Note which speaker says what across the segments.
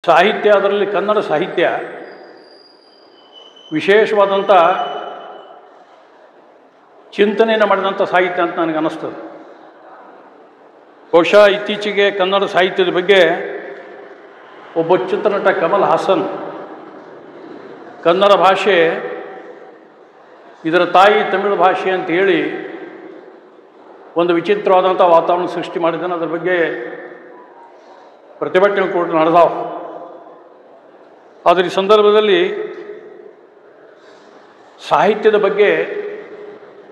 Speaker 1: ಸಾಹಿತ್ಯ, ಅದರಲ್ಲಿ ಕನ್ನಡ ಸಾಹಿತ್ಯ ವಿಶೇಷವಾದಂಥ ಚಿಂತನೆಯನ್ನು ಮಾಡಿದಂಥ ಸಾಹಿತ್ಯ ಅಂತ ನನಗೆ ಅನ್ನಿಸ್ತದೆ. ಬಹುಶಃ ಇತ್ತೀಚೆಗೆ ಕನ್ನಡ ಸಾಹಿತ್ಯದ ಬಗ್ಗೆ ಒಬ್ಬ ಚಿತ್ರನಟ ಕಮಲ್ ಹಾಸನ್ ಕನ್ನಡ ಭಾಷೆ ಇದರ ತಾಯಿ ತಮಿಳು ಭಾಷೆ ಅಂತ ಹೇಳಿ ಒಂದು ವಿಚಿತ್ರವಾದಂಥ ವಾತಾವರಣ ಸೃಷ್ಟಿ ಮಾಡಿದ್ದಾನೆ. ಅದರ ಬಗ್ಗೆ ಪ್ರತಿಭಟನೆ ಕೂಡ ನಡೆದಾವೆ. ಆದರೆ ಈ ಸಂದರ್ಭದಲ್ಲಿ ಸಾಹಿತ್ಯದ ಬಗ್ಗೆ,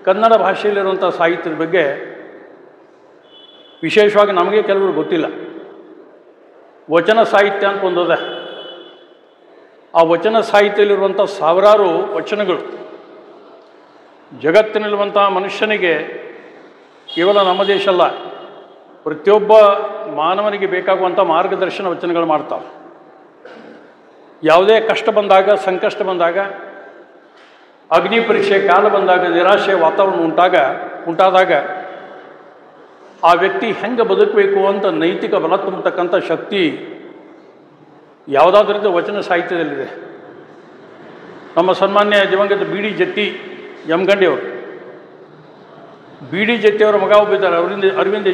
Speaker 1: ಕನ್ನಡ ಭಾಷೆಯಲ್ಲಿರುವಂಥ ಸಾಹಿತ್ಯದ ಬಗ್ಗೆ ವಿಶೇಷವಾಗಿ ನಮಗೆ ಕೆಲವರು ಗೊತ್ತಿಲ್ಲ. ವಚನ ಸಾಹಿತ್ಯ ಅಂತ ಒಂದಿದೆ. ಆ ವಚನ ಸಾಹಿತ್ಯದಲ್ಲಿರುವಂಥ ಸಾವಿರಾರು ವಚನಗಳು ಜಗತ್ತಿನಲ್ಲಿರುವಂಥ ಮನುಷ್ಯನಿಗೆ, ಕೇವಲ ನಮ್ಮ ದೇಶ ಅಲ್ಲ, ಪ್ರತಿಯೊಬ್ಬ ಮಾನವನಿಗೆ ಬೇಕಾಗುವಂಥ ಮಾರ್ಗದರ್ಶನ ವಚನಗಳು ಮಾಡ್ತಾವೆ. ಯಾವುದೇ ಕಷ್ಟ ಬಂದಾಗ, ಸಂಕಷ್ಟ ಬಂದಾಗ, ಅಗ್ನಿ ಪರೀಕ್ಷೆ ಕಾಲ ಬಂದಾಗ, ನಿರಾಶೆ ವಾತಾವರಣ ಉಂಟಾದಾಗ ಆ ವ್ಯಕ್ತಿ ಹೆಂಗೆ ಬದುಕಬೇಕು ಅಂತ ನೈತಿಕ ಬಲ ತುಂಬತಕ್ಕಂಥ ಶಕ್ತಿ ಯಾವುದಾದ್ರೂ ವಚನ ಸಾಹಿತ್ಯದಲ್ಲಿದೆ. ನಮ್ಮ ಸನ್ಮಾನ್ಯ ದಿವಂಗತ ಬಿ ಡಿ ಜತ್ತಿ ಯಮಗಂಡಿಯವರು, ಬಿ ಡಿ ಜತ್ತಿಯವರ ಮಗ ಒಬ್ಬಿದ್ದಾರೆ, ಅರವಿಂದ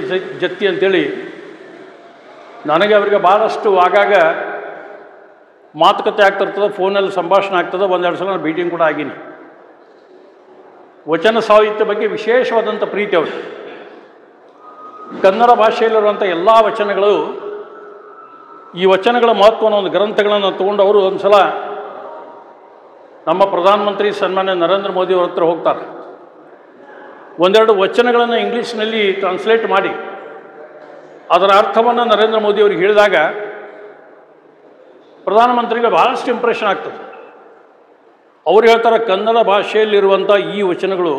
Speaker 1: ಜತ್ತಿ ಅಂತೇಳಿ. ನನಗೆ ಅವರಿಗೆ ಭಾಳಷ್ಟು ಆಗಾಗ ಮಾತುಕತೆ ಆಗ್ತಿರ್ತದೆ, ಫೋನಲ್ಲಿ ಸಂಭಾಷಣೆ ಆಗ್ತದೆ. ಒಂದೆರಡು ಸಲ ಮೀಟಿಂಗ್ ಕೂಡ ಆಗೀನಿ. ವಚನ ಸಾಹಿತ್ಯ ಬಗ್ಗೆ ವಿಶೇಷವಾದಂಥ ಪ್ರೀತಿ ಅವರು. ಕನ್ನಡ ಭಾಷೆಯಲ್ಲಿರುವಂಥ ಎಲ್ಲ ವಚನಗಳು, ಈ ವಚನಗಳ ಮಹತ್ವನ ಒಂದು ಗ್ರಂಥಗಳನ್ನು ತೊಗೊಂಡು ಅವರು ಒಂದು ಸಲ ನಮ್ಮ ಪ್ರಧಾನಮಂತ್ರಿ ಸನ್ಮಾನ್ಯ ನರೇಂದ್ರ ಮೋದಿಯವ್ರ ಹತ್ರ ಹೋಗ್ತಾರೆ. ಒಂದೆರಡು ವಚನಗಳನ್ನು ಇಂಗ್ಲೀಷ್ನಲ್ಲಿ ಟ್ರಾನ್ಸ್ಲೇಟ್ ಮಾಡಿ ಅದರ ಅರ್ಥವನ್ನು ನರೇಂದ್ರ ಮೋದಿಯವ್ರಿಗೆ ಹೇಳಿದಾಗ ಪ್ರಧಾನಮಂತ್ರಿಗೆ ಭಾಳಷ್ಟು ಇಂಪ್ರೆಷನ್ ಆಗ್ತದೆ. ಅವ್ರು ಹೇಳ್ತಾರೆ, ಕನ್ನಡ ಭಾಷೆಯಲ್ಲಿರುವಂಥ ಈ ವಚನಗಳು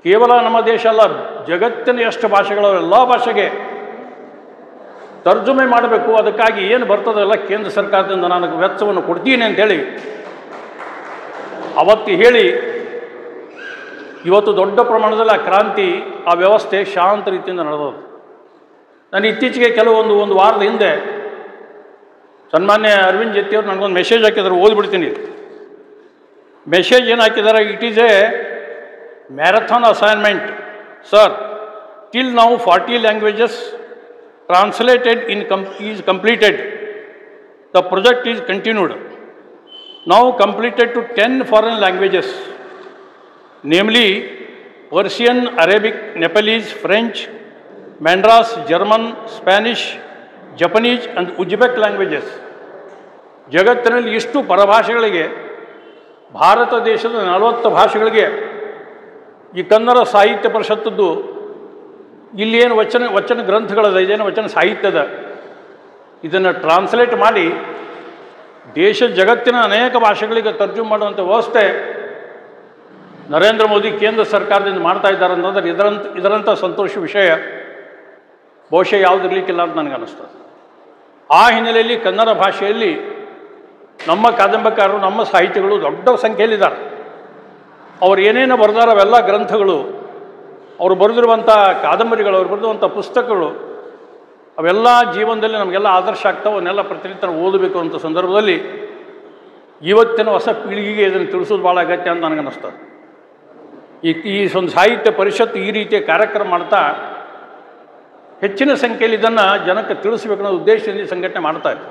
Speaker 1: ಕೇವಲ ನಮ್ಮ ದೇಶ ಅಲ್ಲ, ಜಗತ್ತಿನ ಎಷ್ಟು ಭಾಷೆಗಳು, ಎಲ್ಲ ಭಾಷೆಗೆ ತರ್ಜುಮೆ ಮಾಡಬೇಕು. ಅದಕ್ಕಾಗಿ ಏನು ಬರ್ತದಲ್ಲ ಕೇಂದ್ರ ಸರ್ಕಾರದಿಂದ ನಾನು ವೆಚ್ಚವನ್ನು ಕೊಡ್ತೀನಿ ಅಂಥೇಳಿ ಅವತ್ತು ಹೇಳಿ, ಇವತ್ತು ದೊಡ್ಡ ಪ್ರಮಾಣದಲ್ಲಿ ಆ ಕ್ರಾಂತಿ, ಆ ವ್ಯವಸ್ಥೆ ಶಾಂತ ರೀತಿಯಿಂದ ನಡೆದದು. ನಾನು ಇತ್ತೀಚೆಗೆ ಒಂದು ವಾರದ ಹಿಂದೆ ಸನ್ಮಾನ್ಯ ಅರವಿಂದ್ ಜತ್ತಿಯವರು ನನಗೊಂದು ಮೆಸೇಜ್ ಹಾಕಿದ್ದಾರೆ, ಓದ್ಬಿಡ್ತೀನಿ. ಮೆಸೇಜ್ ಏನು ಹಾಕಿದ್ದಾರೆ? It is A marathon assignment sir. Till now 40 languages translated is completed. The project is continued. Now completed to 10 foreign languages, namely Persian, Arabic, Nepalese, French, Mandras, German, Spanish, Japanese and Uzbek languages. ಜಗತ್ತಿನಲ್ಲಿ ಇಷ್ಟು ಪರಭಾಷೆಗಳಿಗೆ, ಭಾರತ ದೇಶದ 40 ಭಾಷೆಗಳಿಗೆ ಈ ಕನ್ನಡ ಸಾಹಿತ್ಯ ಪರಿಷತ್ತದ್ದು ಇಲ್ಲಿ ಏನು ವಚನ ಗ್ರಂಥಗಳದ, ಇದೇನು ವಚನ ಸಾಹಿತ್ಯದ, ಇದನ್ನು ಟ್ರಾನ್ಸ್ಲೇಟ್ ಮಾಡಿ ಜಗತ್ತಿನ ಅನೇಕ ಭಾಷೆಗಳಿಗೆ ತರ್ಜುಮೆ ಮಾಡುವಂಥ ವ್ಯವಸ್ಥೆ ನರೇಂದ್ರ ಮೋದಿ ಕೇಂದ್ರ ಸರ್ಕಾರದಿಂದ ಮಾಡ್ತಾ ಇದ್ದಾರೆ ಅಂತಂದ್ರೆ ಇದರಂಥ ಸಂತೋಷ ವಿಷಯ ಬಹುಶಃ ಯಾವುದಿರಲಿಕ್ಕಿಲ್ಲ ಅಂತ ನನಗೆ ಅನ್ನಿಸ್ತದೆ. ಆ ಹಿನ್ನೆಲೆಯಲ್ಲಿ ಕನ್ನಡ ಭಾಷೆಯಲ್ಲಿ ನಮ್ಮ ಕಾದಂಬರಿಕಾರರು, ನಮ್ಮ ಸಾಹಿತಿಗಳು ದೊಡ್ಡ ಸಂಖ್ಯೆಯಲ್ಲಿದ್ದಾರೆ. ಅವ್ರು ಏನೇನು ಬರೆದಾರ ಅವೆಲ್ಲ ಗ್ರಂಥಗಳು, ಅವರು ಬರೆದಿರುವಂಥ ಕಾದಂಬರಿಗಳು, ಅವ್ರು ಬರೆದಿರುವಂಥ ಪುಸ್ತಕಗಳು, ಅವೆಲ್ಲ ಜೀವನದಲ್ಲಿ ನಮಗೆಲ್ಲ ಆದರ್ಶ ಆಗ್ತಾವೆ. ಅವನ್ನೆಲ್ಲ ಪ್ರತಿನಿತ್ಯ ಓದಬೇಕು ಅಂತ ಸಂದರ್ಭದಲ್ಲಿ ಇವತ್ತಿನ ಹೊಸ ಪೀಳಿಗೆಗೆ ಇದನ್ನು ತಿಳಿಸೋದು ಭಾಳ ಅಗತ್ಯ ಅಂತ ನನಗನ್ನಿಸ್ತದೆ. ಈ ಒಂದು ಸಾಹಿತ್ಯ ಪರಿಷತ್ತು ಈ ರೀತಿಯ ಕಾರ್ಯಕ್ರಮ ಮಾಡ್ತಾ ಹೆಚ್ಚಿನ ಸಂಖ್ಯೆಯಲ್ಲಿ ಇದನ್ನು ಜನಕ್ಕೆ ತಿಳಿಸ್ಬೇಕು ಅನ್ನೋ ಉದ್ದೇಶದಿಂದ ಸಂಘಟನೆ ಮಾಡ್ತಾ ಇದೆ.